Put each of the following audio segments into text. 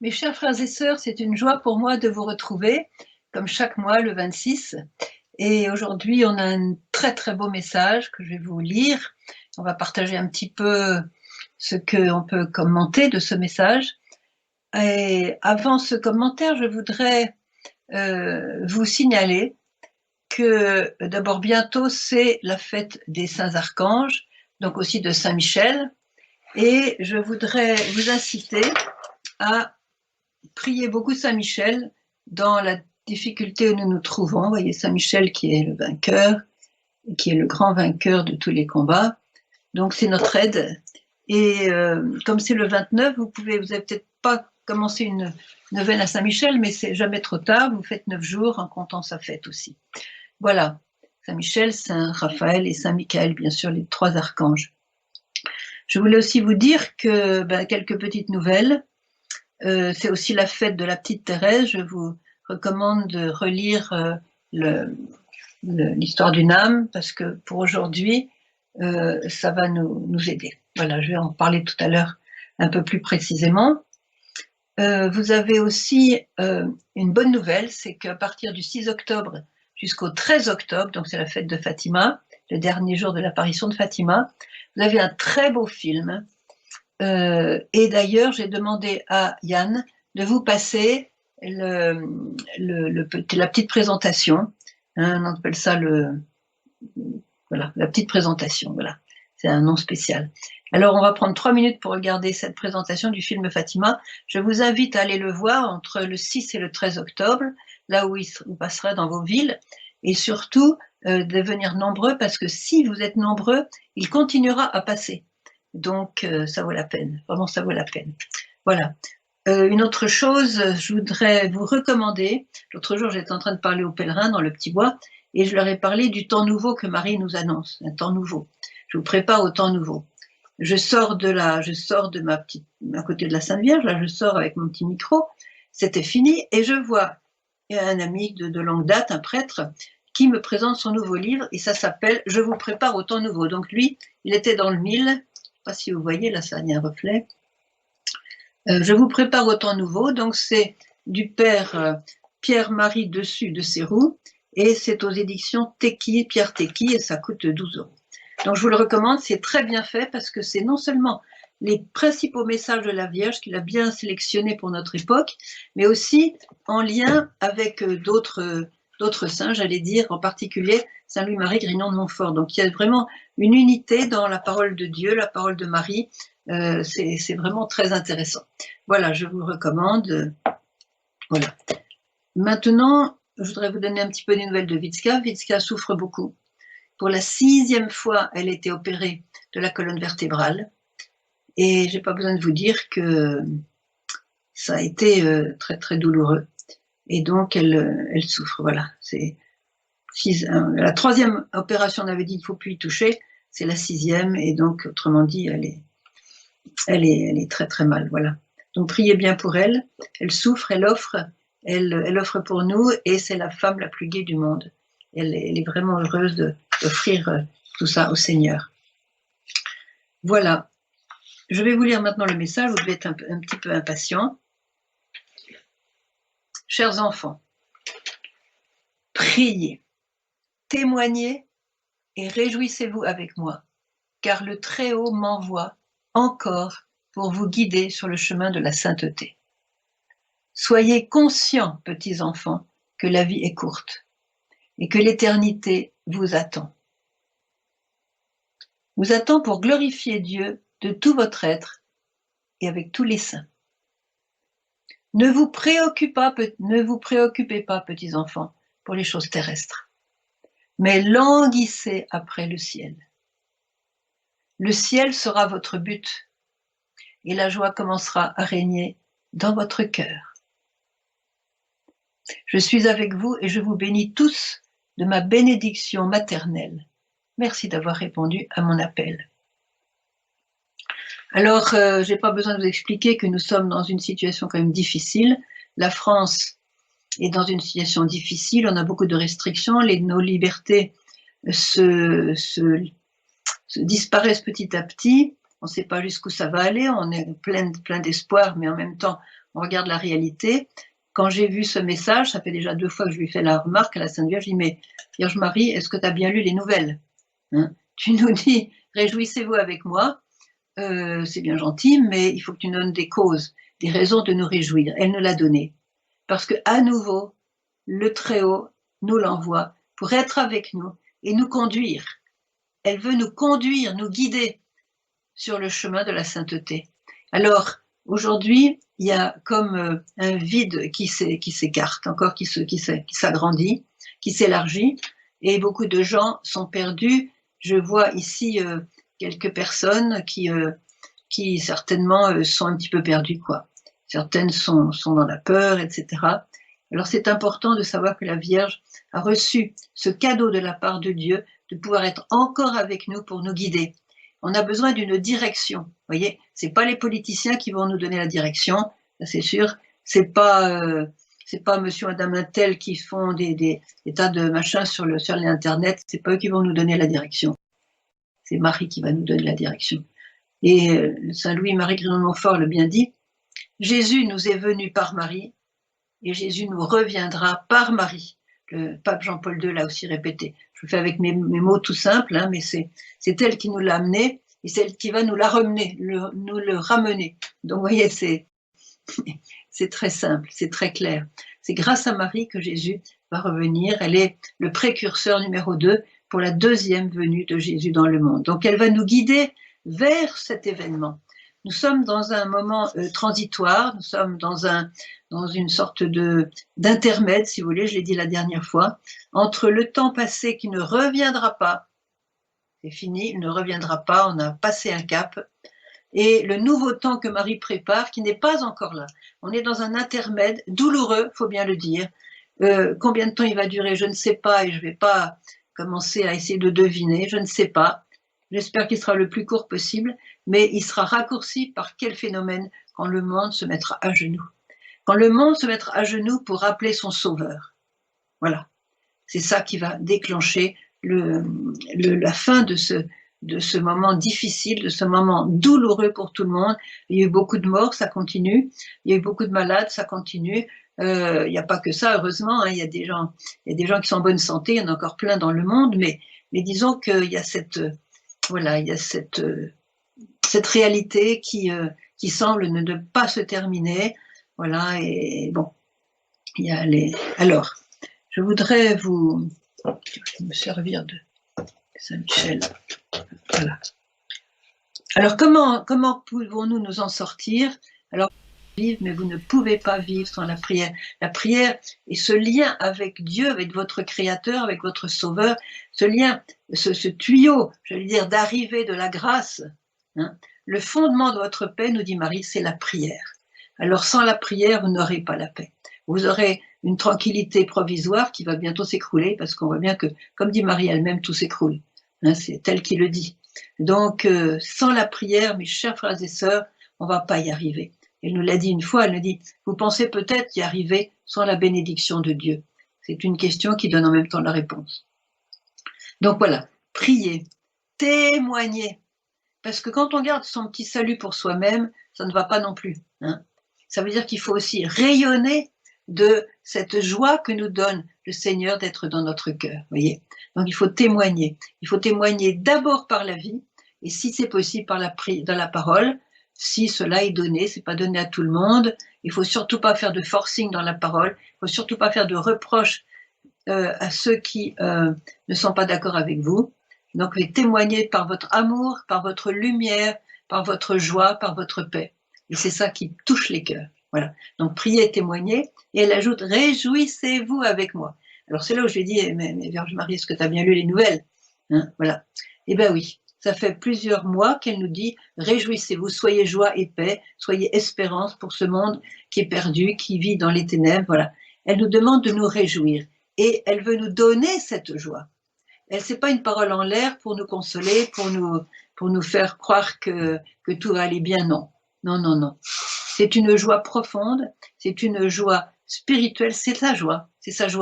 Mes chers frères et sœurs, c'est une joie pour moi de vous retrouver, comme chaque mois, le 26. Et aujourd'hui, on a un très très beau message que je vais vous lire. On va partager un petit peu ce qu'on peut commenter de ce message. Et avant ce commentaire, je voudrais vous signaler que d'abord bientôt, c'est la fête des Saints Archanges, donc aussi de Saint Michel. Et je voudrais vous inciter à prier beaucoup Saint Michel dans la difficulté où nous nous trouvons. Vous voyez Saint Michel qui est le vainqueur, qui est le grand vainqueur de tous les combats. Donc c'est notre aide. Et comme c'est le 29, vous avez peut-être pas commencé une neuvaine à Saint Michel, mais c'est jamais trop tard. Vous faites 9 jours en comptant sa fête aussi. Voilà, Saint Michel, Saint Raphaël et Saint Michael, bien sûr, les 3 archanges. Je voulais aussi vous dire que quelques petites nouvelles. C'est aussi la fête de la petite Thérèse. Je vous recommande de relire l'histoire d'une âme parce que pour aujourd'hui, ça va nous aider. Voilà, je vais en parler tout à l'heure un peu plus précisément. Vous avez aussi une bonne nouvelle, c'est qu'à partir du 6 octobre jusqu'au 13 octobre, donc c'est la fête de Fatima, le dernier jour de l'apparition de Fatima, vous avez un très beau film. Et d'ailleurs, j'ai demandé à Yann de vous passer la petite présentation. Hein, on appelle ça voilà, la petite présentation. Voilà, c'est un nom spécial. Alors, on va prendre 3 minutes pour regarder cette présentation du film Fatima. Je vous invite à aller le voir entre le 6 et le 13 octobre, là où il passera dans vos villes, et surtout de venir nombreux, parce que si vous êtes nombreux, il continuera à passer. Donc, ça vaut la peine. Vraiment, ça vaut la peine. Voilà. Une autre chose, je voudrais vous recommander. L'autre jour, j'étais en train de parler aux pèlerins dans le Petit Bois et je leur ai parlé du temps nouveau que Marie nous annonce. Un temps nouveau. Je vous prépare au temps nouveau. Je sors de à côté de la Sainte Vierge. Là, je sors avec mon petit micro. C'était fini et je vois un ami de longue date, un prêtre, qui me présente son nouveau livre et ça s'appelle « Je vous prépare au temps nouveau ». Donc lui, il était dans le 1000. Je ne sais pas si vous voyez, là, ça y a un reflet. Je vous prépare au temps nouveau. Donc c'est du père Pierre-Marie Dessus de Sérou et c'est aux éditions Téqui, Pierre Téqui, et ça coûte 12 €. Donc je vous le recommande, c'est très bien fait parce que c'est non seulement les principaux messages de la Vierge qu'il a bien sélectionnés pour notre époque, mais aussi en lien avec d'autres saints, j'allais dire, en particulier Saint Louis-Marie Grignon de Montfort. Donc il y a vraiment une unité dans la parole de Dieu, la parole de Marie. C'est vraiment très intéressant. Voilà, je vous le recommande. Voilà. Maintenant, je voudrais vous donner un petit peu des nouvelles de Vitska. Vitska souffre beaucoup. Pour la 6e fois, elle a été opérée de la colonne vertébrale. Et je n'ai pas besoin de vous dire que ça a été très très douloureux. Et donc, elle souffre. Voilà. C'est la 3e opération, on avait dit qu'il ne faut plus y toucher. C'est la 6e. Et donc, autrement dit, elle est très très mal. Voilà. Donc, priez bien pour elle. Elle souffre, elle offre pour nous. Et c'est la femme la plus gaie du monde. Elle est vraiment heureuse d'offrir tout ça au Seigneur. Voilà. Je vais vous lire maintenant le message. Vous devez être un petit peu impatient. Chers enfants, priez, témoignez et réjouissez-vous avec moi, car le Très-Haut m'envoie encore pour vous guider sur le chemin de la sainteté. Soyez conscients, petits enfants, que la vie est courte et que l'éternité vous attend. Vous attend pour glorifier Dieu de tout votre être et avec tous les saints. Ne vous préoccupez pas, petits enfants, pour les choses terrestres, mais languissez après le ciel. Le ciel sera votre but et la joie commencera à régner dans votre cœur. Je suis avec vous et je vous bénis tous de ma bénédiction maternelle. Merci d'avoir répondu à mon appel. Alors, je n'ai pas besoin de vous expliquer que nous sommes dans une situation quand même difficile. La France est dans une situation difficile, on a beaucoup de restrictions, nos libertés se disparaissent petit à petit. On ne sait pas jusqu'où ça va aller, on est plein d'espoir, mais en même temps, on regarde la réalité. Quand j'ai vu ce message, ça fait déjà 2 fois que je lui fais la remarque à la Sainte Vierge, je dis, mais Vierge Marie, est-ce que tu as bien lu les nouvelles, hein? Tu nous dis, réjouissez-vous avec moi, c'est bien gentil, mais il faut que tu nous donnes des causes, des raisons de nous réjouir. Elle nous l'a donné. Parce que à nouveau, le Très-Haut nous l'envoie pour être avec nous et nous conduire. Elle veut nous conduire, nous guider sur le chemin de la sainteté. Alors, aujourd'hui, il y a comme un vide qui s'écarte, encore qui s'agrandit, qui s'élargit, et beaucoup de gens sont perdus. Je vois ici quelques personnes qui certainement sont un petit peu perdues, quoi. Certaines sont dans la peur, etc. Alors c'est important de savoir que la Vierge a reçu ce cadeau de la part de Dieu, de pouvoir être encore avec nous pour nous guider. On a besoin d'une direction. Vous voyez, c'est pas les politiciens qui vont nous donner la direction, ça c'est sûr. C'est pas monsieur, madame un tel qui font des tas de machins sur l'internet. C'est pas eux qui vont nous donner la direction. C'est Marie qui va nous donner la direction. Et Saint Louis-Marie Grignon de Montfort le bien dit. Jésus nous est venu par Marie et Jésus nous reviendra par Marie. Le pape Jean-Paul II l'a aussi répété. Je le fais avec mes mots tout simples, hein, mais c'est elle qui nous l'a amené et c'est elle qui va nous la ramener, nous le ramener. Donc, vous voyez, c'est très simple, c'est très clair. C'est grâce à Marie que Jésus va revenir. Elle est le précurseur numéro 2 pour la deuxième venue de Jésus dans le monde. Donc, elle va nous guider vers cet événement. Nous sommes dans un moment transitoire, nous sommes dans une sorte d'intermède, si vous voulez, je l'ai dit la dernière fois, entre le temps passé qui ne reviendra pas, c'est fini, il ne reviendra pas, on a passé un cap, et le nouveau temps que Marie prépare, qui n'est pas encore là. On est dans un intermède douloureux, faut bien le dire. Combien de temps il va durer, je ne sais pas, et je ne vais pas commencer à essayer de deviner, je ne sais pas. J'espère qu'il sera le plus court possible, mais il sera raccourci par quel phénomène? Quand le monde se mettra à genoux. Quand le monde se mettra à genoux pour rappeler son sauveur. Voilà. C'est ça qui va déclencher la fin de ce moment difficile, de ce moment douloureux pour tout le monde. Il y a eu beaucoup de morts, ça continue. Il y a eu beaucoup de malades, ça continue. Il n'y a pas que ça, heureusement. Hein. Il y a des gens qui sont en bonne santé. Il y en a encore plein dans le monde, mais disons qu'il y a cette réalité qui semble ne pas se terminer. Voilà, et bon, il y a alors, je voudrais me servir de Saint-Michel. Voilà. Alors, comment pouvons-nous nous en sortir? Alors, vivre, mais vous ne pouvez pas vivre sans la prière. La prière est ce lien avec Dieu, avec votre Créateur, avec votre Sauveur, ce lien, ce tuyau, j'allais dire, d'arrivée de la grâce. Hein. Le fondement de votre paix, nous dit Marie, c'est la prière. Alors, sans la prière, vous n'aurez pas la paix. Vous aurez une tranquillité provisoire qui va bientôt s'écrouler, parce qu'on voit bien que, comme dit Marie elle-même, tout s'écroule. Hein, c'est elle qui le dit. Donc, sans la prière, mes chers frères et sœurs, on ne va pas y arriver. Elle nous l'a dit une fois, elle nous dit, vous pensez peut-être y arriver sans la bénédiction de Dieu. C'est une question qui donne en même temps la réponse. Donc voilà, priez, témoignez. Parce que quand on garde son petit salut pour soi-même, ça ne va pas non plus. Hein. Ça veut dire qu'il faut aussi rayonner de cette joie que nous donne le Seigneur d'être dans notre cœur. Voyez. Donc il faut témoigner. Il faut témoigner d'abord par la vie, et si c'est possible dans la parole. Si cela est donné, c'est pas donné à tout le monde. Il faut surtout pas faire de forcing dans la parole. Il faut surtout pas faire de reproches à ceux qui ne sont pas d'accord avec vous. Donc, témoignez par votre amour, par votre lumière, par votre joie, par votre paix. Et c'est ça qui touche les cœurs. Voilà. Donc, priez et témoignez. Et elle ajoute, réjouissez-vous avec moi. Alors, c'est là où je lui ai dit, mais Vierge Marie, est-ce que tu as bien lu les nouvelles? Hein, voilà. Eh bien oui. Ça fait plusieurs mois qu'elle nous dit « Réjouissez-vous, soyez joie et paix, soyez espérance pour ce monde qui est perdu, qui vit dans les ténèbres. » Voilà. Elle nous demande de nous réjouir et elle veut nous donner cette joie. C'est pas une parole en l'air pour nous consoler, pour nous faire croire que tout va aller bien. Non, non, non, non. C'est une joie profonde, c'est une joie spirituelle, c'est sa joie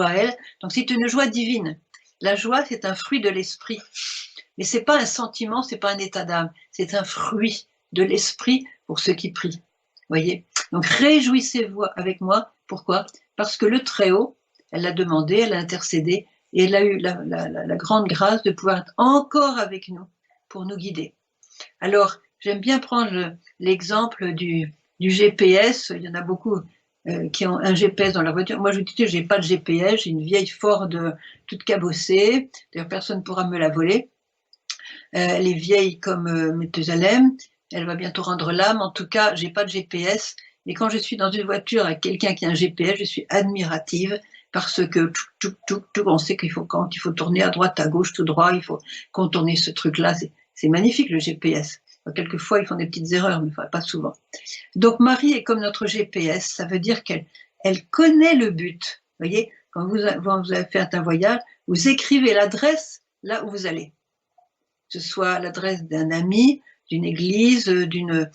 à elle. Donc c'est une joie divine. La joie, c'est un fruit de l'esprit. Mais c'est pas un sentiment, c'est pas un état d'âme, c'est un fruit de l'esprit pour ceux qui prient. Voyez. Donc réjouissez-vous avec moi. Pourquoi? Parce que le Très-Haut, elle l'a demandé, elle a intercédé, et elle a eu la grande grâce de pouvoir être encore avec nous pour nous guider. Alors, j'aime bien prendre l'exemple du GPS. Il y en a beaucoup qui ont un GPS dans leur voiture. Moi, je vous dis, je n'ai pas de GPS, j'ai une vieille Ford toute cabossée. D'ailleurs, personne ne pourra me la voler. Elle est vieille comme Mathusalem. Elle va bientôt rendre l'âme. En tout cas, j'ai pas de GPS. Mais quand je suis dans une voiture avec quelqu'un qui a un GPS, je suis admirative parce que on sait qu'il faut quand il faut tourner à droite, à gauche, tout droit, il faut contourner ce truc-là. C'est magnifique le GPS. Quelquefois, ils font des petites erreurs, mais pas souvent. Donc Marie est comme notre GPS. Ça veut dire qu'elle connaît le but. Vous voyez, quand vous avez fait un voyage, vous écrivez l'adresse là où vous allez. Que ce soit l'adresse d'un ami, d'une église, d'une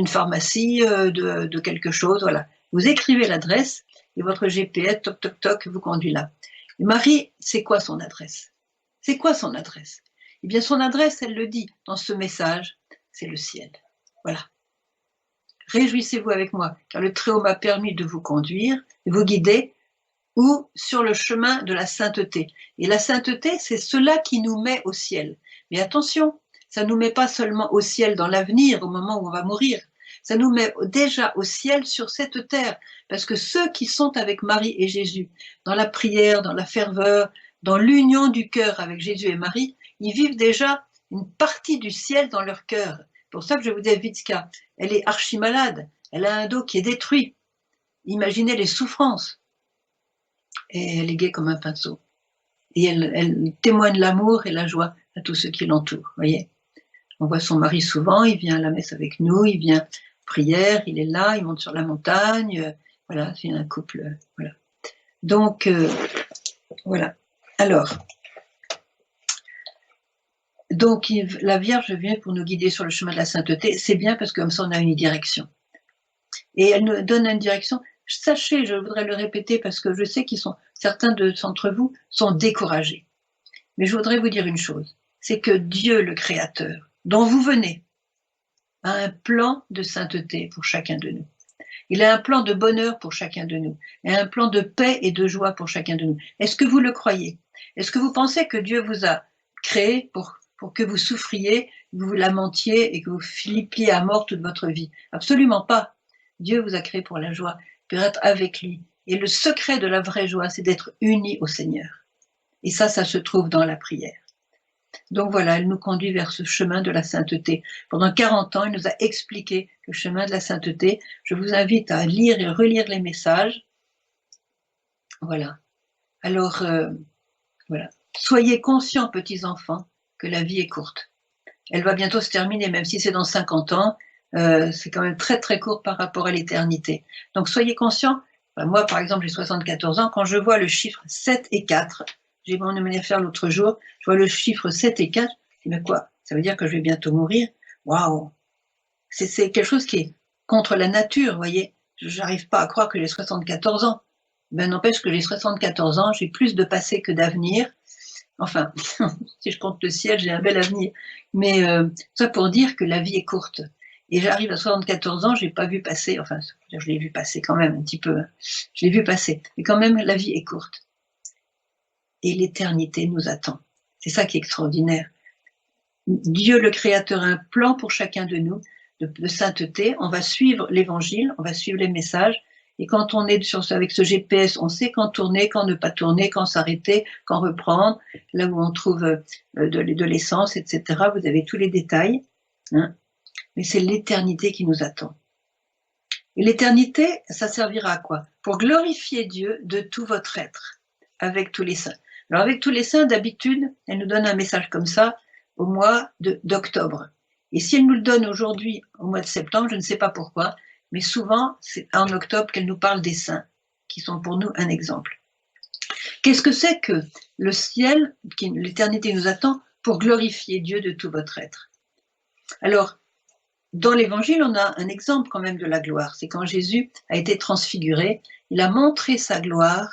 pharmacie, de quelque chose, voilà. Vous écrivez l'adresse et votre GPS, toc, toc, toc, vous conduit là. Et Marie, c'est quoi son adresse? C'est quoi son adresse? Eh bien, son adresse, elle le dit dans ce message, c'est le ciel. Voilà. Réjouissez-vous avec moi, car le Très-Haut m'a permis de vous conduire, de vous guider, ou sur le chemin de la sainteté. Et la sainteté, c'est cela qui nous met au ciel. Mais attention, ça ne nous met pas seulement au ciel dans l'avenir, au moment où on va mourir. Ça nous met déjà au ciel sur cette terre. Parce que ceux qui sont avec Marie et Jésus, dans la prière, dans la ferveur, dans l'union du cœur avec Jésus et Marie, ils vivent déjà une partie du ciel dans leur cœur. C'est pour ça que je vous dis, Vitska, elle est archi malade. Elle a un dos qui est détruit. Imaginez les souffrances. Et elle est gaie comme un pinceau. Et elle témoigne l'amour et la joie à tous ceux qui l'entourent, voyez. On voit son mari souvent, il vient à la messe avec nous, il vient prière, il est là, il monte sur la montagne, voilà, c'est un couple, voilà. Donc, voilà. Alors, donc la Vierge vient pour nous guider sur le chemin de la sainteté, c'est bien parce que comme ça on a une direction. Et elle nous donne une direction. Sachez, je voudrais le répéter parce que je sais certains d'entre vous sont découragés. Mais je voudrais vous dire une chose, c'est que Dieu, le Créateur, dont vous venez, a un plan de sainteté pour chacun de nous. Il a un plan de bonheur pour chacun de nous, et un plan de paix et de joie pour chacun de nous. Est-ce que vous le croyez? Est-ce que vous pensez que Dieu vous a créé pour que vous souffriez, que vous vous lamentiez et que vous flippiez à mort toute votre vie? Absolument pas. Dieu vous a créé pour la joie, pour être avec lui. Et le secret de la vraie joie, c'est d'être unis au Seigneur. Et ça se trouve dans la prière. Donc voilà, elle nous conduit vers ce chemin de la sainteté. Pendant 40 ans, elle nous a expliqué le chemin de la sainteté. Je vous invite à lire et relire les messages. Voilà. Alors, voilà. Soyez conscients, petits enfants, que la vie est courte. Elle va bientôt se terminer, même si c'est dans 50 ans. C'est quand même très très court par rapport à l'éternité. Donc soyez conscients. Moi, par exemple, j'ai 74 ans. Quand je vois le chiffre 7 et 4, j'ai mon anniversaire l'autre jour, je vois le chiffre 7 et 4, je dis, mais quoi? Ça veut dire que je vais bientôt mourir? Waouh! C'est quelque chose qui est contre la nature, vous voyez. Je n'arrive pas à croire que j'ai 74 ans. Ben, n'empêche que j'ai 74 ans, j'ai plus de passé que d'avenir. Enfin, si je compte le ciel, j'ai un bel avenir. Mais ça pour dire que la vie est courte. Et j'arrive à 74 ans, je n'ai pas vu passer, enfin, je l'ai vu passer quand même un petit peu, je l'ai vu passer. Mais quand même, la vie est courte. Et l'éternité nous attend. C'est ça qui est extraordinaire. Dieu le Créateur a un plan pour chacun de nous de sainteté. On va suivre l'évangile, on va suivre les messages. Et quand on est avec ce GPS, on sait quand tourner, quand ne pas tourner, quand s'arrêter, quand reprendre, là où on trouve de l'essence, etc. Vous avez tous les détails. Hein. Mais c'est l'éternité qui nous attend. Et l'éternité, ça servira à quoi? Pour glorifier Dieu de tout votre être, avec tous les saints. Alors avec tous les saints, d'habitude, elle nous donne un message comme ça au mois d'octobre. Et si elle nous le donne aujourd'hui, au mois de septembre, je ne sais pas pourquoi, mais souvent, c'est en octobre qu'elle nous parle des saints, qui sont pour nous un exemple. Qu'est-ce que c'est que le ciel, l'éternité nous attend, pour glorifier Dieu de tout votre être? Alors, dans l'évangile, on a un exemple quand même de la gloire. C'est quand Jésus a été transfiguré, il a montré sa gloire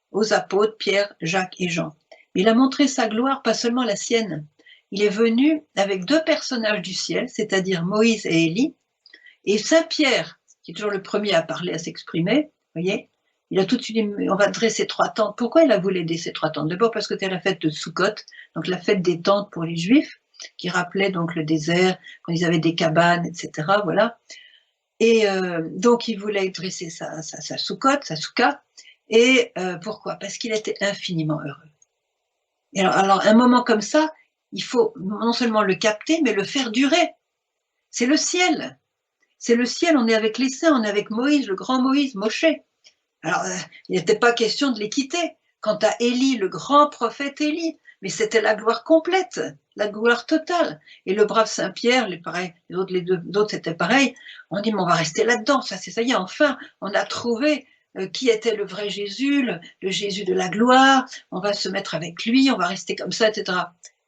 aux apôtres Pierre, Jacques et Jean. Il a montré sa gloire, pas seulement la sienne. Il est venu avec deux personnages du ciel, c'est-à-dire Moïse et Élie, et Saint Pierre qui est toujours le premier à parler, à s'exprimer, vous voyez, il a tout de suite dit, on va dresser 3 tentes. Pourquoi il a voulu dresser 3 tentes? D'abord parce que c'était la fête de Sukkot, donc la fête des tentes pour les Juifs, qui rappelait donc le désert, quand ils avaient des cabanes, etc. Voilà. Et donc il voulait dresser sa Sukkot, sa Soukha. Et pourquoi? Parce qu'il était infiniment heureux. Et alors, un moment comme ça, il faut non seulement le capter, mais le faire durer. C'est le ciel. C'est le ciel, on est avec les saints, on est avec Moïse, le grand Moïse, Moshe. Alors, il n'était pas question de les quitter. Quant à Élie, le grand prophète Élie, mais c'était la gloire complète, la gloire totale. Et le brave Saint-Pierre, les autres c'était pareil. On dit, mais on va rester là-dedans, ça y est, enfin, on a trouvé qui était le vrai Jésus, le Jésus de la gloire, on va se mettre avec lui, on va rester comme ça, etc.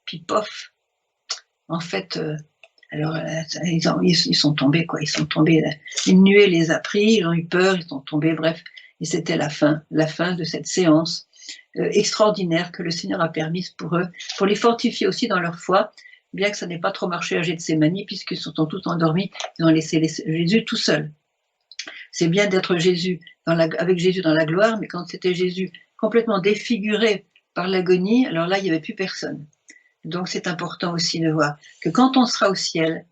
Puis pof, en fait, alors ils sont tombés, quoi, ils sont tombés, une nuée les a pris, ils ont eu peur, ils sont tombés, bref, et c'était la fin de cette séance extraordinaire que le Seigneur a permise pour eux, pour les fortifier aussi dans leur foi, bien que ça n'ait pas trop marché à Gethsémani, puisqu'ils sont tous endormis, ils ont laissé Jésus tout seul. C'est bien d'être Jésus avec Jésus dans la gloire, mais quand c'était Jésus complètement défiguré par l'agonie, alors là, il n'y avait plus personne. Donc c'est important aussi de voir que quand on sera au ciel,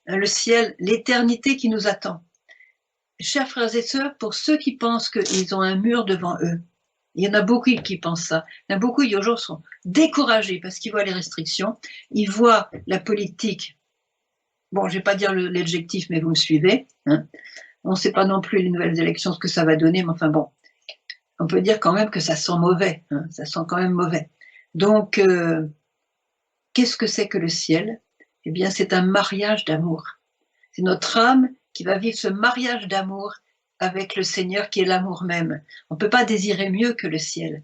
le ciel, l'éternité qui nous attend. Chers frères et sœurs, pour ceux qui pensent qu'ils ont un mur devant eux, il y en a beaucoup qui pensent ça. Il y en a beaucoup qui aujourd'hui sont découragés parce qu'ils voient les restrictions, ils voient la politique. Bon, je ne vais pas dire l'adjectif, mais vous me suivez. Hein. On ne sait pas non plus les nouvelles élections ce que ça va donner, mais enfin bon, on peut dire quand même que ça sent mauvais. Hein, ça sent quand même mauvais. Donc, qu'est-ce que c'est que le ciel? Eh bien, c'est un mariage d'amour. C'est notre âme qui va vivre ce mariage d'amour avec le Seigneur qui est l'amour même. On ne peut pas désirer mieux que le ciel.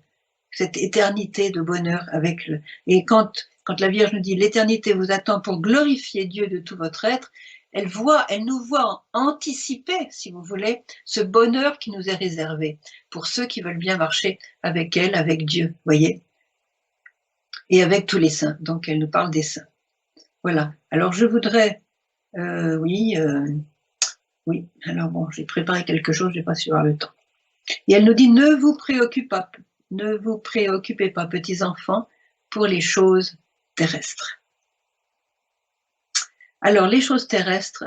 Cette éternité de bonheur avec le... Et quand la Vierge nous dit « l'éternité vous attend pour glorifier Dieu de tout votre être », elle nous voit anticiper, si vous voulez, ce bonheur qui nous est réservé pour ceux qui veulent bien marcher avec elle, avec Dieu, voyez, et avec tous les saints. Donc elle nous parle des saints. Voilà. Alors je voudrais, oui, alors bon, j'ai préparé quelque chose, je n'ai pas su avoir le temps. Et elle nous dit, ne vous préoccupez pas, petits enfants, pour les choses terrestres. Alors, les choses terrestres,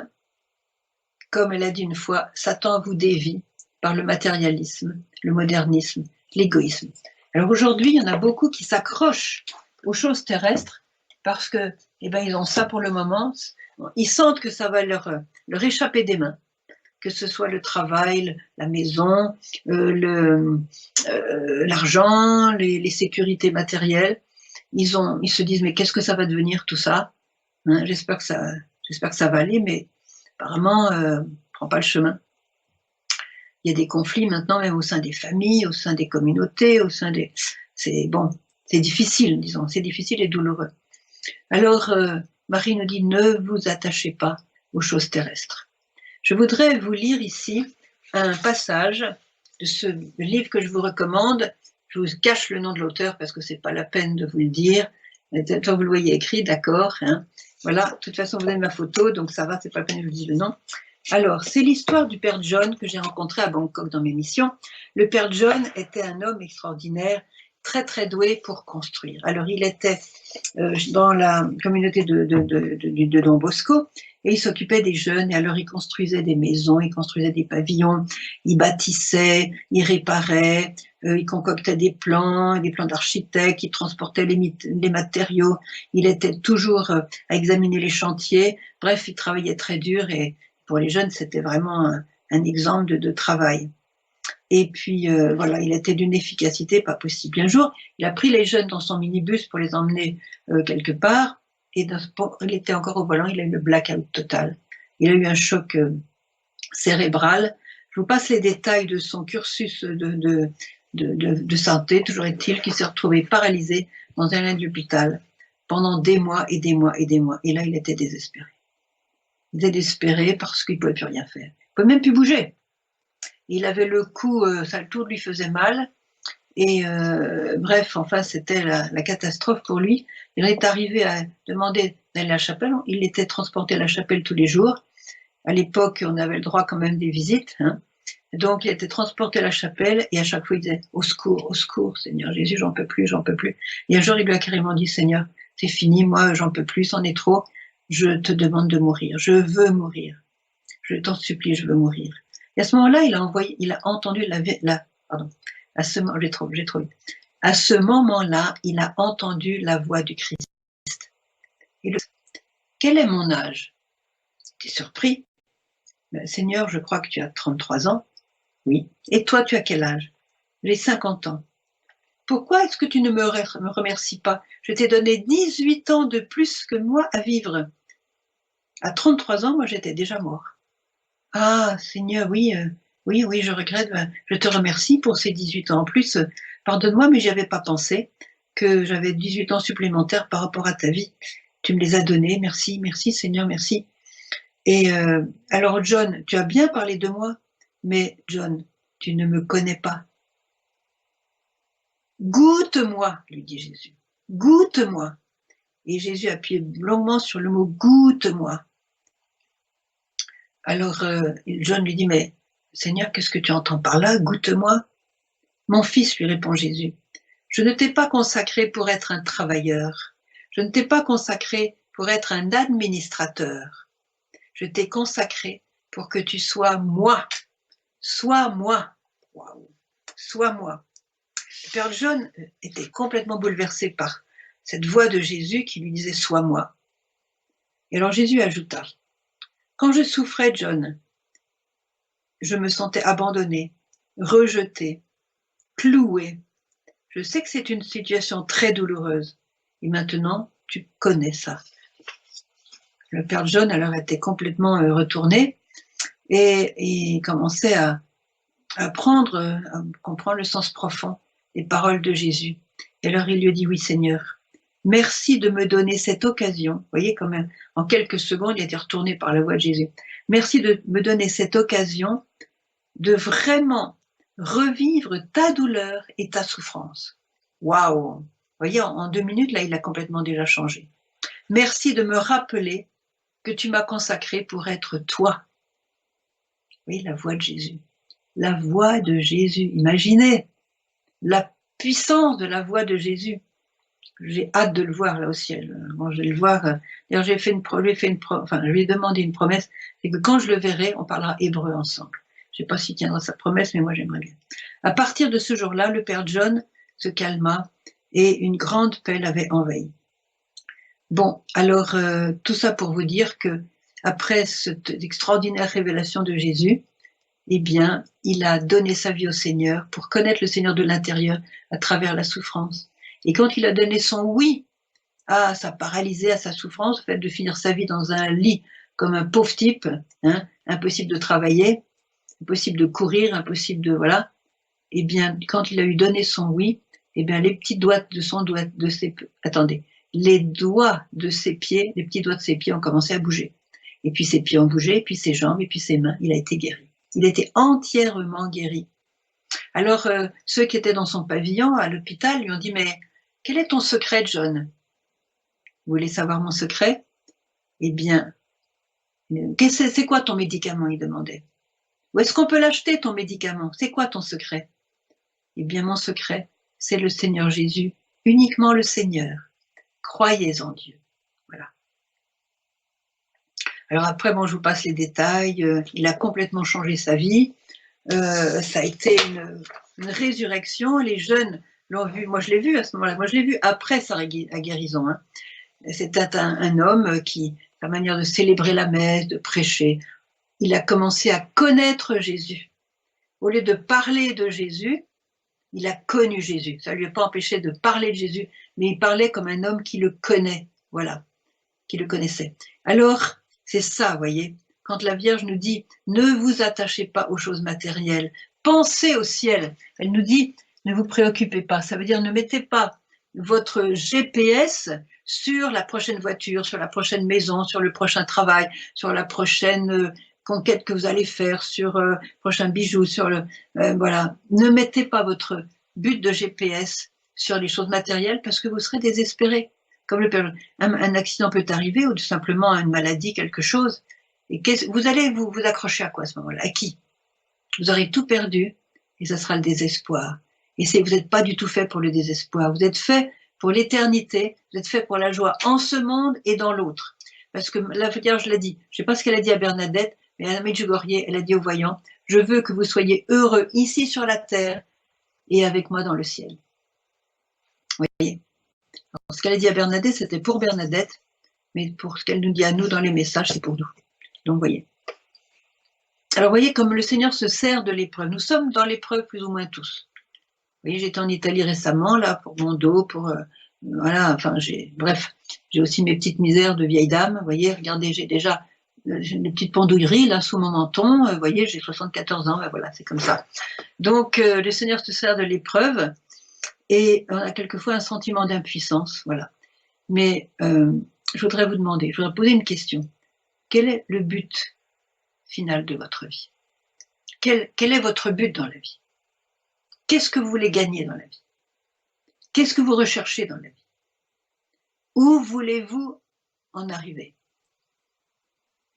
comme elle a dit une fois, Satan vous dévie par le matérialisme, le modernisme, l'égoïsme. Alors aujourd'hui, il y en a beaucoup qui s'accrochent aux choses terrestres parce que, eh ben, ils ont ça pour le moment. Ils sentent que ça va leur échapper des mains, que ce soit le travail, la maison, l'argent, les sécurités matérielles. Ils se disent, mais qu'est-ce que ça va devenir tout ça, hein, j'espère que ça va aller, mais apparemment, prend pas le chemin. Il y a des conflits maintenant, même au sein des familles, au sein des communautés, au sein des... C'est difficile, disons, c'est difficile et douloureux. Alors, Marie nous dit, ne vous attachez pas aux choses terrestres. Je voudrais vous lire ici un passage de ce livre que je vous recommande. Je vous cache le nom de l'auteur parce que c'est pas la peine de vous le dire. Quand vous le voyez écrit, d'accord. Hein. Voilà, de toute façon, vous avez ma photo, donc ça va, c'est pas la peine que je vous dise le nom. Alors, c'est l'histoire du Père John que j'ai rencontré à Bangkok dans mes missions. Le Père John était un homme extraordinaire, très très doué pour construire. Alors, il était dans la communauté de Don Bosco et il s'occupait des jeunes et alors il construisait des maisons, il construisait des pavillons, il bâtissait, il réparait, il concoctait des plans d'architectes, il transportait les matériaux, il était toujours à examiner les chantiers, bref, il travaillait très dur et pour les jeunes, c'était vraiment un exemple de travail. Et puis, voilà, il était d'une efficacité pas possible. Un jour, il a pris les jeunes dans son minibus pour les emmener quelque part, et il était encore au volant, il a eu le blackout total. Il a eu un choc cérébral. Je vous passe les détails de son cursus de santé. Toujours est-il qu'il s'est retrouvé paralysé dans un lit d'hôpital pendant des mois et des mois et des mois. Et là, il était désespéré. Il était désespéré parce qu'il ne pouvait plus rien faire. Il ne pouvait même plus bouger. Il avait le cou, le tour lui faisait mal. Et bref, enfin, c'était la catastrophe pour lui. Il est arrivé à demander d'aller à la chapelle. Il était transporté à la chapelle tous les jours. À l'époque, on avait le droit quand même des visites, hein. Donc, il était transporté à la chapelle et à chaque fois, il disait « Au secours, Seigneur Jésus, j'en peux plus, j'en peux plus. » Et un jour, il lui a carrément dit « Seigneur, c'est fini, moi, j'en peux plus, c'en est trop, je te demande de mourir, je veux mourir, je t'en supplie, je veux mourir. » Et à ce moment-là, il a entendu à ce moment-là, il a entendu la voix du Christ. Et quel est mon âge? Tu es surpris? Seigneur, je crois que tu as 33 ans. Oui. Et toi, tu as quel âge? J'ai 50 ans. Pourquoi est-ce que tu ne me remercies pas? Je t'ai donné 18 ans de plus que moi à vivre. À 33 ans, moi, j'étais déjà mort. Ah, Seigneur, oui, je regrette. Je te remercie pour ces 18 ans en plus. Pardonne-moi, mais j'y avais pas pensé que j'avais 18 ans supplémentaires par rapport à ta vie. Tu me les as donnés. Merci, merci, Seigneur, merci. Et alors, John, tu as bien parlé de moi, mais John, tu ne me connais pas. Goûte-moi, lui dit Jésus. Goûte-moi. Et Jésus appuyait longuement sur le mot goûte-moi. Alors, John lui dit, mais Seigneur, qu'est-ce que tu entends par là? Goûte-moi. Mon fils, lui répond Jésus, je ne t'ai pas consacré pour être un travailleur. Je ne t'ai pas consacré pour être un administrateur. Je t'ai consacré pour que tu sois moi. Sois moi. Waouh. Sois moi. Le Père John était complètement bouleversé par cette voix de Jésus qui lui disait « Sois moi ». Et alors Jésus ajouta « Quand je souffrais, John, je me sentais abandonné, rejeté, cloué. Je sais que c'est une situation très douloureuse. Et maintenant, tu connais ça. » Le Père John alors était complètement retourné et il commençait à comprendre le sens profond des paroles de Jésus. Et alors il lui dit « Oui, Seigneur, merci de me donner cette occasion. » Vous voyez, quand même, en quelques secondes, il a été retourné par la voix de Jésus. « Merci de me donner cette occasion de vraiment revivre ta douleur et ta souffrance. » Waouh! Vous voyez, en 2 minutes, là, il a complètement déjà changé. « Merci de me rappeler que tu m'as consacré pour être toi. » Oui, la voix de Jésus. La voix de Jésus. Imaginez la puissance de la voix de Jésus. J'ai hâte de le voir là au ciel. Bon, je vais le voir. D'ailleurs, je lui ai demandé une promesse, c'est que quand je le verrai, on parlera hébreu ensemble. Je ne sais pas s'il tiendra sa promesse, mais moi j'aimerais bien. À partir de ce jour-là, le Père John se calma et une grande paix l'avait envahi. Bon, alors tout ça pour vous dire que après cette extraordinaire révélation de Jésus, eh bien, il a donné sa vie au Seigneur pour connaître le Seigneur de l'intérieur à travers la souffrance. Et quand il a donné son oui à sa paralysée, à sa souffrance, au fait de finir sa vie dans un lit comme un pauvre type, hein, impossible de travailler, impossible de courir, impossible de voilà. Eh bien, quand il a eu donné son oui, eh bien les petits doigts de ses les doigts de ses pieds, les petits doigts de ses pieds ont commencé à bouger. Et puis ses pieds ont bougé, et puis ses jambes, et puis ses mains. Il a été guéri. Il a été entièrement guéri. Alors, ceux qui étaient dans son pavillon à l'hôpital lui ont dit « Mais quel est ton secret, John? Vous voulez savoir mon secret? Eh bien, c'est quoi ton médicament ?» il demandait. « Où est-ce qu'on peut l'acheter, ton médicament? C'est quoi ton secret? » Eh bien, mon secret, c'est le Seigneur Jésus, uniquement le Seigneur. Croyez en Dieu. Voilà. Alors après, bon, je vous passe les détails. Il a complètement changé sa vie. Ça a été une résurrection. Les jeunes l'ont vu. Moi, je l'ai vu à ce moment-là. Moi, je l'ai vu après sa guérison. Hein. C'était un homme qui, sa manière de célébrer la messe, de prêcher, il a commencé à connaître Jésus. Au lieu de parler de Jésus, il a connu Jésus. Ça ne lui a pas empêché de parler de Jésus, mais il parlait comme un homme qui le connaît. Voilà, qui le connaissait. Alors, c'est ça, vous voyez, quand la Vierge nous dit « Ne vous attachez pas aux choses matérielles, pensez au ciel », elle nous dit « Ne vous préoccupez pas », ça veut dire « Ne mettez pas votre GPS sur la prochaine voiture, sur la prochaine maison, sur le prochain travail, sur la prochaine conquête que vous allez faire, sur le prochain bijou, sur le… voilà, ne mettez pas votre but de GPS sur les choses matérielles parce que vous serez désespérés. Comme un accident peut arriver ou tout simplement une maladie, quelque chose, Et vous allez vous accrocher à quoi à ce moment-là? À qui? Vous aurez tout perdu et ça sera le désespoir. Et vous n'êtes pas du tout fait pour le désespoir. Vous êtes fait pour l'éternité, vous êtes fait pour la joie en ce monde et dans l'autre. Parce que la Vierge l'a dit, je ne sais pas ce qu'elle a dit à Bernadette, mais à Medjugorje, elle a dit aux voyants, je veux que vous soyez heureux ici sur la terre et avec moi dans le ciel. Vous voyez? Alors, ce qu'elle a dit à Bernadette, c'était pour Bernadette, mais pour ce qu'elle nous dit à nous dans les messages, c'est pour nous. Donc, vous voyez. Alors, vous voyez comme le Seigneur se sert de l'épreuve. Nous sommes dans l'épreuve plus ou moins tous. Vous voyez, j'étais en Italie récemment, là, pour mon dos, pour... voilà, enfin, bref, j'ai aussi mes petites misères de vieille dame. Vous voyez, regardez, j'ai déjà des petites pendouilleries, là, sous mon menton. Vous voyez, j'ai 74 ans, ben voilà, c'est comme ça. Donc, le Seigneur se sert de l'épreuve et on a quelquefois un sentiment d'impuissance, voilà. Mais je voudrais vous demander, je voudrais poser une question. Quel est le but final de votre vie? Quel est votre but dans la vie? Qu'est-ce que vous voulez gagner dans la vie? Qu'est-ce que vous recherchez dans la vie? Où voulez-vous en arriver?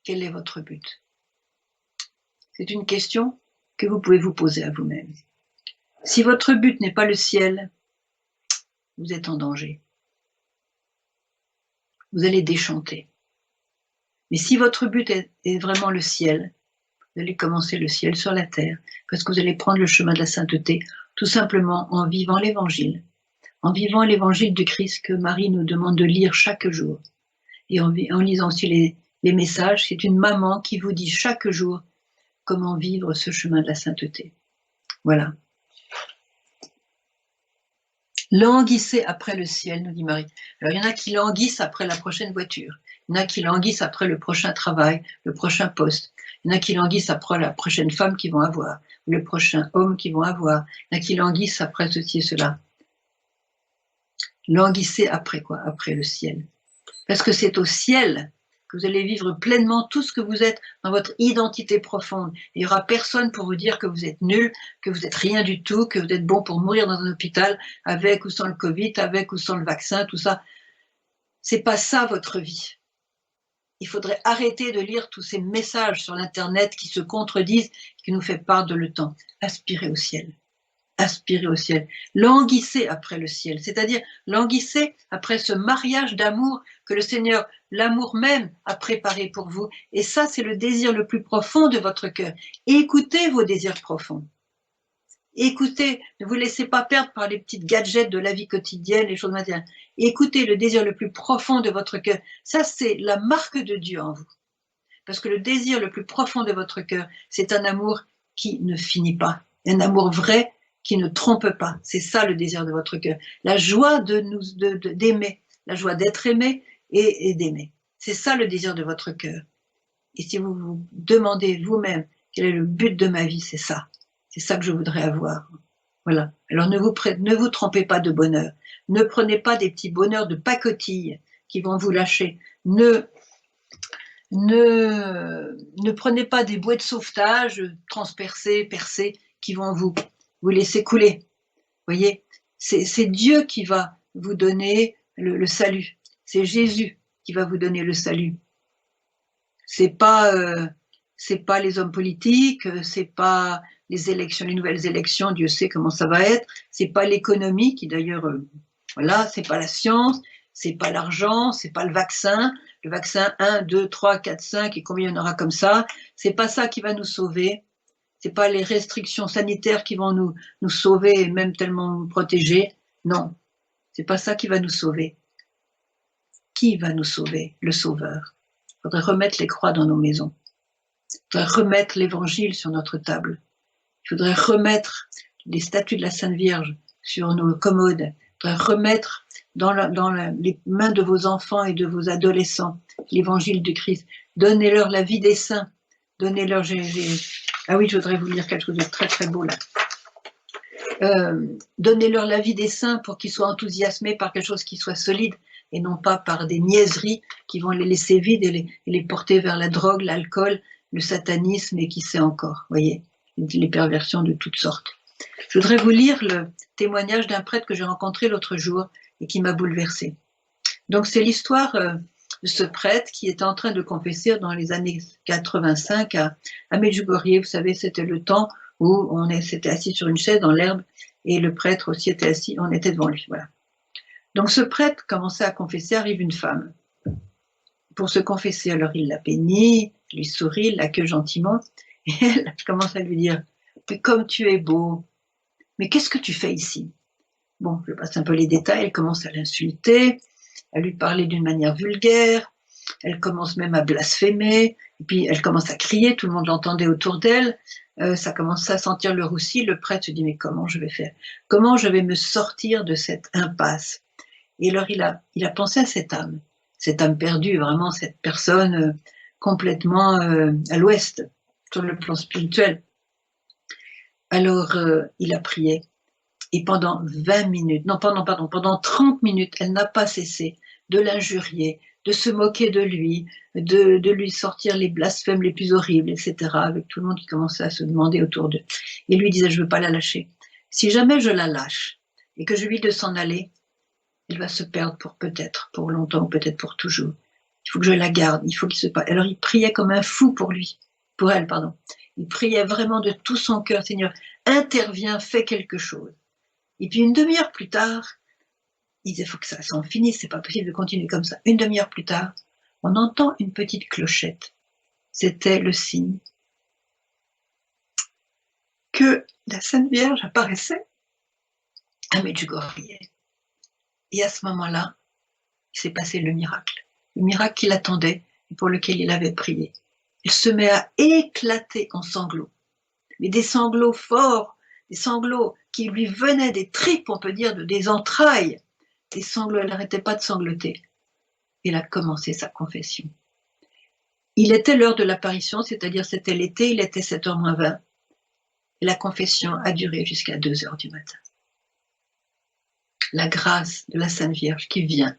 Quel est votre but? C'est une question que vous pouvez vous poser à vous-même. Si votre but n'est pas le ciel, vous êtes en danger. Vous allez déchanter. Mais si votre but est vraiment le ciel, vous allez commencer le ciel sur la terre, parce que vous allez prendre le chemin de la sainteté, tout simplement en vivant l'évangile du Christ que Marie nous demande de lire chaque jour. Et en lisant aussi les messages, c'est une maman qui vous dit chaque jour comment vivre ce chemin de la sainteté. Voilà. Languissez après le ciel, nous dit Marie. Alors, il y en a qui languissent après la prochaine voiture. Il y en a qui languissent après le prochain travail, le prochain poste. Il y en a qui languissent après la prochaine femme qu'ils vont avoir, le prochain homme qu'ils vont avoir. Il y en a qui languissent après ceci et cela. Languissez après quoi? Après le ciel. Parce que c'est au ciel que vous allez vivre pleinement tout ce que vous êtes dans votre identité profonde. Il n'y aura personne pour vous dire que vous êtes nul, que vous êtes rien du tout, que vous êtes bon pour mourir dans un hôpital avec ou sans le Covid, avec ou sans le vaccin, tout ça. C'est pas ça votre vie. Il faudrait arrêter de lire tous ces messages sur l'internet qui se contredisent, qui nous fait perdre le temps. Aspirez au ciel. Aspirez au ciel, languissez après le ciel, c'est-à-dire languissez après ce mariage d'amour que le Seigneur, l'amour même, a préparé pour vous. Et ça, c'est le désir le plus profond de votre cœur. Écoutez vos désirs profonds. Écoutez, ne vous laissez pas perdre par les petites gadgets de la vie quotidienne, les choses matérielles. Écoutez le désir le plus profond de votre cœur. Ça, c'est la marque de Dieu en vous. Parce que le désir le plus profond de votre cœur, c'est un amour qui ne finit pas. Un amour vrai, qui ne trompe pas. C'est ça le désir de votre cœur. La joie d'aimer, la joie d'être aimé et d'aimer. C'est ça le désir de votre cœur. Et si vous vous demandez vous-même quel est le but de ma vie, c'est ça. C'est ça que je voudrais avoir. Voilà. Alors ne vous trompez pas de bonheur. Ne prenez pas des petits bonheurs de pacotille qui vont vous lâcher. Ne prenez pas des bouées de sauvetage transpercées, percées, qui vont vous laisser couler. Vous voyez, c'est Dieu qui va vous donner le salut. C'est Jésus qui va vous donner le salut. C'est pas les hommes politiques, c'est pas les élections, les nouvelles élections, Dieu sait comment ça va être. C'est pas l'économie qui d'ailleurs, voilà, c'est pas la science, c'est pas l'argent, c'est pas le vaccin 1, 2, 3, 4, 5 et combien il y en aura comme ça. C'est pas ça qui va nous sauver. C'est pas les restrictions sanitaires qui vont nous sauver et même tellement nous protéger. Non, c'est pas ça qui va nous sauver. Qui va nous sauver? Le Sauveur. Il faudrait remettre les croix dans nos maisons. Il faudrait remettre l'évangile sur notre table. Il faudrait remettre les statues de la Sainte Vierge sur nos commodes. Il faudrait remettre dans les mains de vos enfants et de vos adolescents l'évangile du Christ. Donnez-leur la vie des saints. Donnez-leur... Ah oui, je voudrais vous lire quelque chose de très très beau là. Donnez-leur la vie des saints pour qu'ils soient enthousiasmés par quelque chose qui soit solide et non pas par des niaiseries qui vont les laisser vides et les porter vers la drogue, l'alcool, le satanisme et qui sait encore, voyez, les perversions de toutes sortes. Je voudrais vous lire le témoignage d'un prêtre que j'ai rencontré l'autre jour et qui m'a bouleversée. Donc c'est l'histoire ce prêtre qui était en train de confesser dans les années 85 à Medjugorje. Vous savez, c'était le temps où on s'était assis sur une chaise dans l'herbe et le prêtre aussi était assis, on était devant lui. Voilà. Donc ce prêtre commençait à confesser, arrive une femme pour se confesser. Alors il la bénit, lui sourit, il l'accueille gentiment et elle commence à lui dire « Mais comme tu es beau, mais qu'est-ce que tu fais ici ?» Bon, je passe un peu les détails, elle commence à l'insulter, à lui parler d'une manière vulgaire, elle commence même à blasphémer, et puis elle commence à crier, tout le monde l'entendait autour d'elle, ça commence à sentir le roussi, le prêtre se dit mais comment je vais faire? Comment je vais me sortir de cette impasse? Et alors il a pensé à cette âme perdue, vraiment cette personne complètement à l'ouest, sur le plan spirituel. Alors il a prié. Et pendant 20 minutes, non, pendant 30 minutes, elle n'a pas cessé de l'injurier, de se moquer de lui, de lui sortir les blasphèmes les plus horribles, etc., avec tout le monde qui commençait à se demander autour d'eux. Et lui disait, je ne veux pas la lâcher. Si jamais je la lâche et que je lui dis de s'en aller, elle va se perdre pour longtemps, ou peut-être pour toujours. Il faut que je la garde, il faut qu'il se passe. Alors il priait comme un fou pour elle, pardon. Il priait vraiment de tout son cœur, Seigneur, interviens, fais quelque chose. Et puis une demi-heure plus tard, il disait, il faut que ça s'en finisse, c'est pas possible de continuer comme ça. Une demi-heure plus tard, on entend une petite clochette. C'était le signe que la Sainte Vierge apparaissait à Medjugorje. Et à ce moment-là, il s'est passé le miracle qu'il attendait et pour lequel il avait prié. Il se met à éclater en sanglots, mais des sanglots forts, des sanglots qui lui venaient des tripes, on peut dire, des entrailles, des sanglots, elle n'arrêtait pas de sangloter. Il a commencé sa confession. Il était l'heure de l'apparition, c'est-à-dire c'était l'été, il était 7h moins 20. Et la confession a duré jusqu'à 2h du matin. La grâce de la Sainte Vierge qui vient.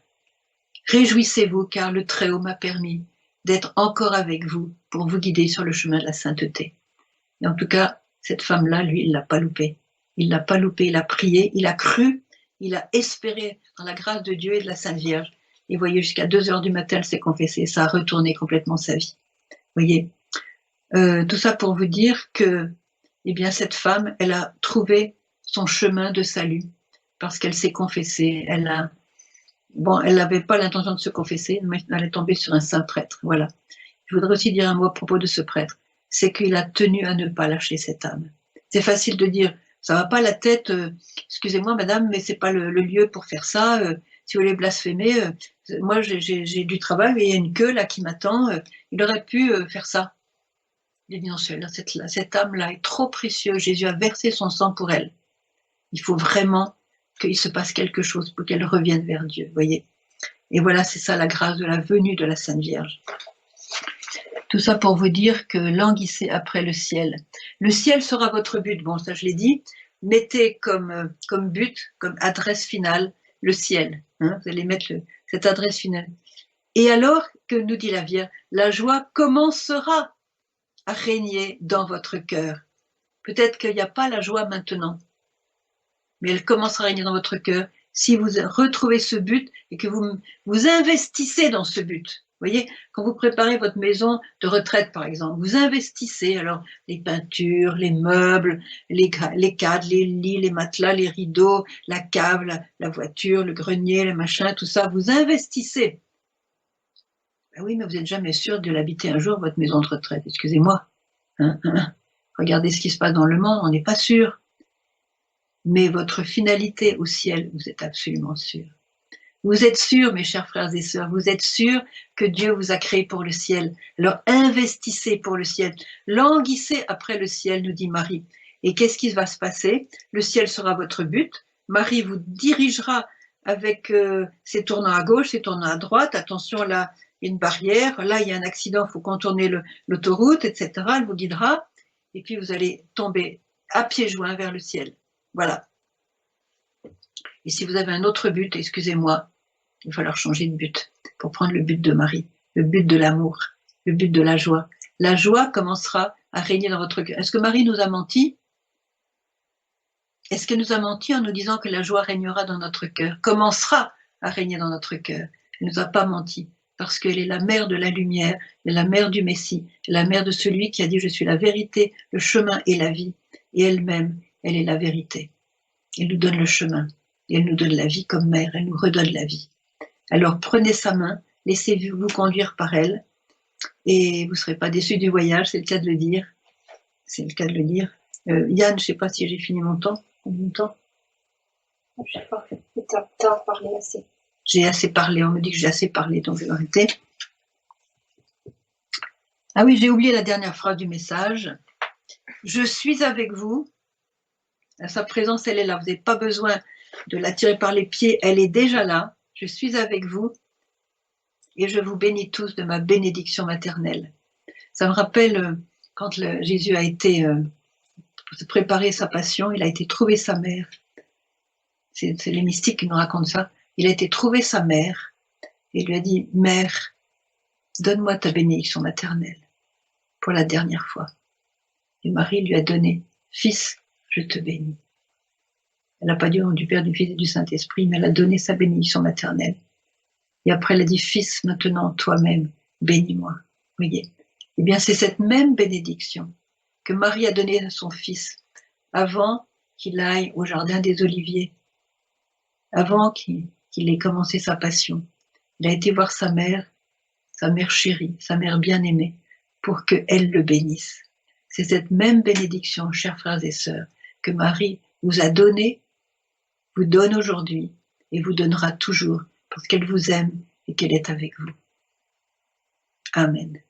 Réjouissez-vous car le Très-Haut m'a permis d'être encore avec vous pour vous guider sur le chemin de la sainteté. Et en tout cas, cette femme-là, lui, il ne l'a pas loupé. Il ne l'a pas loupé, il a prié, il a cru, il a espéré dans la grâce de Dieu et de la Sainte Vierge. Et voyez, jusqu'à 2h du matin, elle s'est confessée. Ça a retourné complètement sa vie. Voyez, tout ça pour vous dire que, eh bien, cette femme, elle a trouvé son chemin de salut parce qu'elle s'est confessée. Elle n'avait pas l'intention de se confesser, mais elle est tombée sur un saint prêtre. Voilà. Je voudrais aussi dire un mot à propos de ce prêtre. C'est qu'il a tenu à ne pas lâcher cette âme. C'est facile de dire, ça va pas la tête, excusez-moi madame, mais c'est pas le lieu pour faire ça, si vous voulez blasphémer, moi j'ai du travail, mais il y a une queue là qui m'attend, il aurait pu faire ça. Il dit non, cette âme-là est trop précieuse, Jésus a versé son sang pour elle. Il faut vraiment qu'il se passe quelque chose pour qu'elle revienne vers Dieu, voyez. Et voilà, c'est ça la grâce de la venue de la Sainte Vierge. Tout ça pour vous dire que languissez après le ciel. Le ciel sera votre but. Bon, ça je l'ai dit. Mettez comme but, comme adresse finale, le ciel. Hein, vous allez mettre cette adresse finale. Et alors, que nous dit la Vierge, la joie commencera à régner dans votre cœur. Peut-être qu'il n'y a pas la joie maintenant, mais elle commencera à régner dans votre cœur si vous retrouvez ce but et que vous investissez dans ce but. Vous voyez, quand vous préparez votre maison de retraite, par exemple, vous investissez, alors les peintures, les meubles, les cadres, les lits, les matelas, les rideaux, la cave, la voiture, le grenier, le machin, tout ça, vous investissez. Ben oui, mais vous n'êtes jamais sûr de l'habiter un jour, votre maison de retraite, excusez-moi. Regardez ce qui se passe dans le monde, on n'est pas sûr. Mais votre finalité au ciel, vous êtes absolument sûr. Vous êtes sûrs, mes chers frères et sœurs, vous êtes sûrs que Dieu vous a créé pour le ciel. Alors investissez pour le ciel. Languissez après le ciel, nous dit Marie. Et qu'est-ce qui va se passer? Le ciel sera votre but. Marie vous dirigera avec ses tournants à gauche, ses tournants à droite. Attention, là, il y a une barrière. Là, il y a un accident, il faut contourner l'autoroute, etc. Elle vous guidera. Et puis, vous allez tomber à pieds joints vers le ciel. Voilà. Et si vous avez un autre but, excusez-moi, il va falloir changer de but pour prendre le but de Marie, le but de l'amour, le but de la joie. La joie commencera à régner dans votre cœur. Est-ce que Marie nous a menti? Est-ce qu'elle nous a menti en nous disant que la joie régnera dans notre cœur, commencera à régner dans notre cœur? Elle ne nous a pas menti. parce qu'elle est la mère de la lumière, elle est la mère du Messie, la mère de celui qui a dit « Je suis la vérité, le chemin et la vie ». Et elle-même, elle est la vérité. Elle nous donne le chemin, et elle nous donne la vie comme mère, elle nous redonne la vie. Alors prenez sa main, laissez-vous conduire par elle, et vous ne serez pas déçus du voyage, c'est le cas de le dire. C'est le cas de le dire. Yann, je ne sais pas si j'ai fini mon temps. Combien de temps? Je sais pas, t'as parlé assez. J'ai assez parlé, on me dit que j'ai assez parlé, donc je vais arrêter. Ah oui, j'ai oublié la dernière phrase du message. Je suis avec vous. Sa présence, elle est là. Vous n'avez pas besoin de la tirer par les pieds. Elle est déjà là. Je suis avec vous. Et je vous bénis tous de ma bénédiction maternelle. Ça me rappelle quand Jésus a été préparé sa passion, il a été trouver sa mère. C'est les mystiques qui nous racontent ça. Il a été trouver sa mère et lui a dit « Mère, donne-moi ta bénédiction maternelle pour la dernière fois. » Et Marie lui a donné « Fils, je te bénis. » Elle n'a pas dit au nom du Père, du Fils et du Saint-Esprit, mais elle a donné sa bénédiction maternelle. Et après, elle a dit « Fils, maintenant, toi-même, bénis-moi. » Vous voyez? Eh bien, c'est cette même bénédiction que Marie a donnée à son fils avant qu'il aille au jardin des Oliviers, avant qu'il ait commencé sa passion. Il a été voir sa mère chérie, sa mère bien-aimée, pour qu'elle le bénisse. C'est cette même bénédiction, chers frères et sœurs, que Marie vous a donnée, vous donne aujourd'hui et vous donnera toujours, parce qu'elle vous aime et qu'elle est avec vous. Amen.